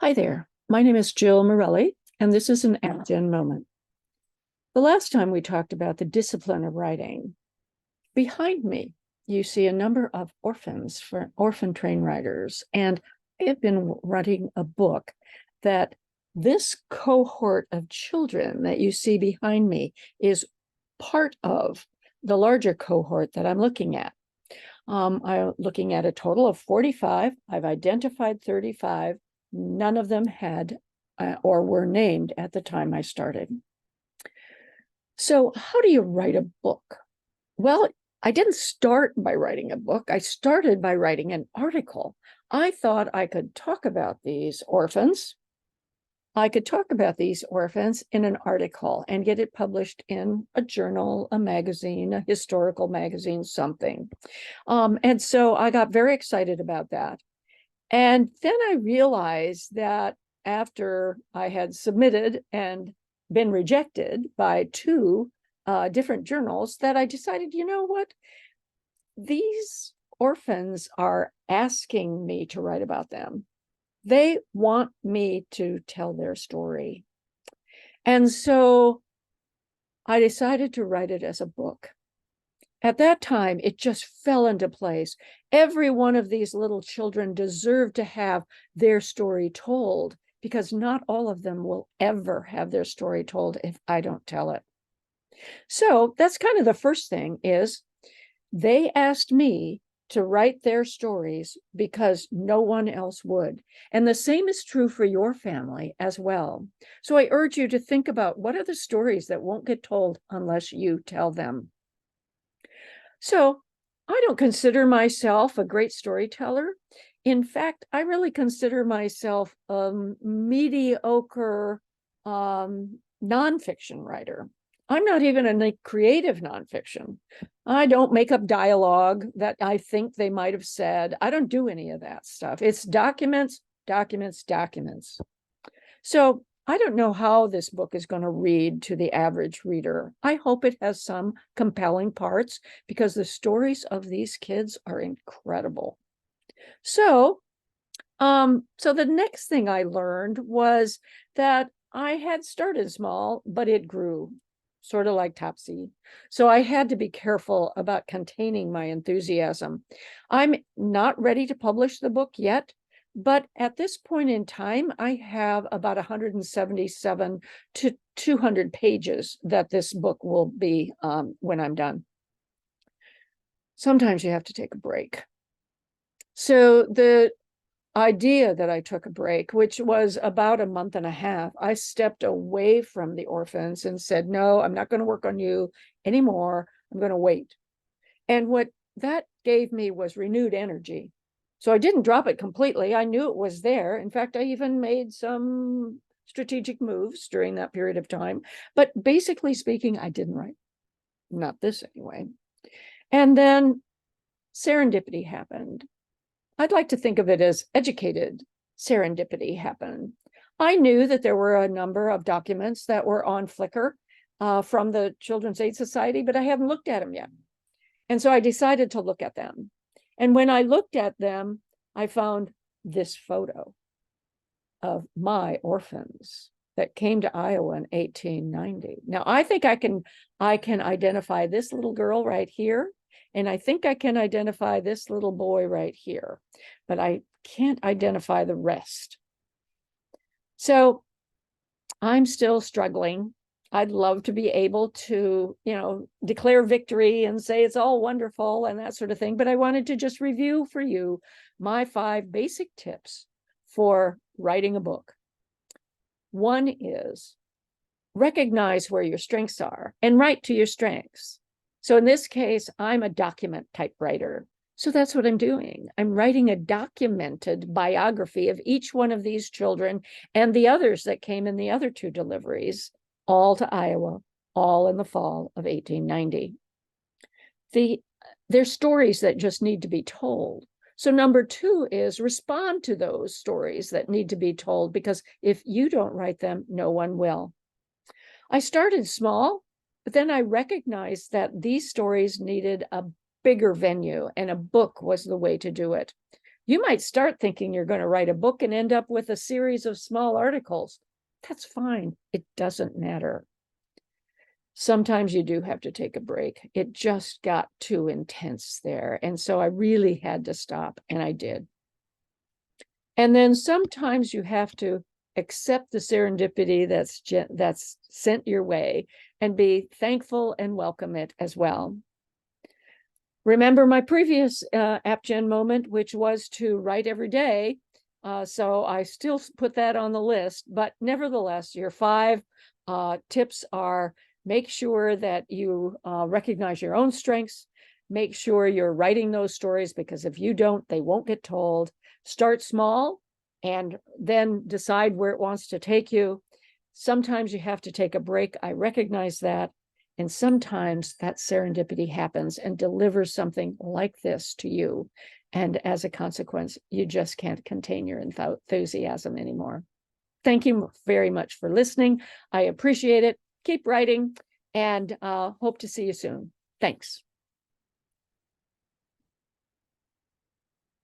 Hi there, my name is Jill Morelli, and this is an ActGen moment. The last time we talked about the discipline of writing, behind me, you see a number of orphans for orphan train writers, and I have been writing a book that this cohort of children that you see behind me is part of the larger cohort that I'm looking at. I'm looking at a total of 45. I've identified 35. None of them had or were named at the time I started. So how do you write a book? Well, I didn't start by writing a book. I started by writing an article. I thought I could talk about these orphans. I could talk about these orphans in an article and get it published in a journal, a magazine, a historical magazine, something. And so I got very excited about that. And then I realized that after I had submitted and been rejected by two different journals, that I decided, you know what? These orphans are asking me to write about them. They want me to tell their story. And so I decided to write it as a book. At that time, it just fell into place. Every one of these little children deserved to have their story told, because not all of them will ever have their story told if I don't tell it. So that's kind of the first thing is they asked me to write their stories because no one else would. And the same is true for your family as well. So I urge you to think about what are the stories that won't get told unless you tell them. So I don't consider myself a great storyteller. In fact, I really consider myself a mediocre nonfiction writer. I'm not even a creative nonfiction. I don't make up dialogue that I think they might have said. I don't do any of that stuff. It's documents, documents, documents. So I don't know how this book is going to read to the average reader. I hope it has some compelling parts because the stories of these kids are incredible. So the next thing I learned was that I had started small, but it grew, sort of like Topsy. So I had to be careful about containing my enthusiasm. I'm not ready to publish the book yet, but at this point in time, I have about 177 to 200 pages that this book will be when I'm done. Sometimes you have to take a break. So the idea that I took a break, which was about a month and a half, I stepped away from the orphans and said, no, I'm not going to work on you anymore. I'm going to wait. And what that gave me was renewed energy. So I didn't drop it completely. I knew it was there. In fact, I even made some strategic moves during that period of time. But basically speaking, I didn't write. Not this anyway. And then serendipity happened. I'd like to think of it as educated serendipity happened. I knew that there were a number of documents that were on Flickr from the Children's Aid Society, but I haven't looked at them yet. And so I decided to look at them. And when I looked at them, I found this photo of my orphans that came to Iowa in 1890. Now, I think I can identify this little girl right here. And I think I can identify this little boy right here, but I can't identify the rest. So I'm still struggling. I'd love to be able to, declare victory and say it's all wonderful and that sort of thing. But I wanted to just review for you my 5 basic tips for writing a book. One is recognize where your strengths are and write to your strengths. So in this case, I'm a document type writer. So that's what I'm doing. I'm writing a documented biography of each one of these children and the others that came in the other 2 deliveries, all to Iowa, all in the fall of 1890. There's stories that just need to be told. So number 2 is respond to those stories that need to be told, because if you don't write them, no one will. I started small, but then I recognized that these stories needed a bigger venue, and a book was the way to do it. You might start thinking you're going to write a book and end up with a series of small articles. That's fine. It doesn't matter. Sometimes you do have to take a break. It just got too intense there. And so I really had to stop, and I did. And then sometimes you have to accept the serendipity that's sent your way and be thankful and welcome it as well. Remember my previous AppGen moment, which was to write every day. So I still put that on the list, but nevertheless, your 5 tips are: make sure that you recognize your own strengths, make sure you're writing those stories, because if you don't, they won't get told. Start small and then decide where it wants to take you. Sometimes you have to take a break. I recognize that. And sometimes that serendipity happens and delivers something like this to you. And as a consequence, you just can't contain your enthusiasm anymore. Thank you very much for listening. I appreciate it. Keep writing, and hope to see you soon. Thanks.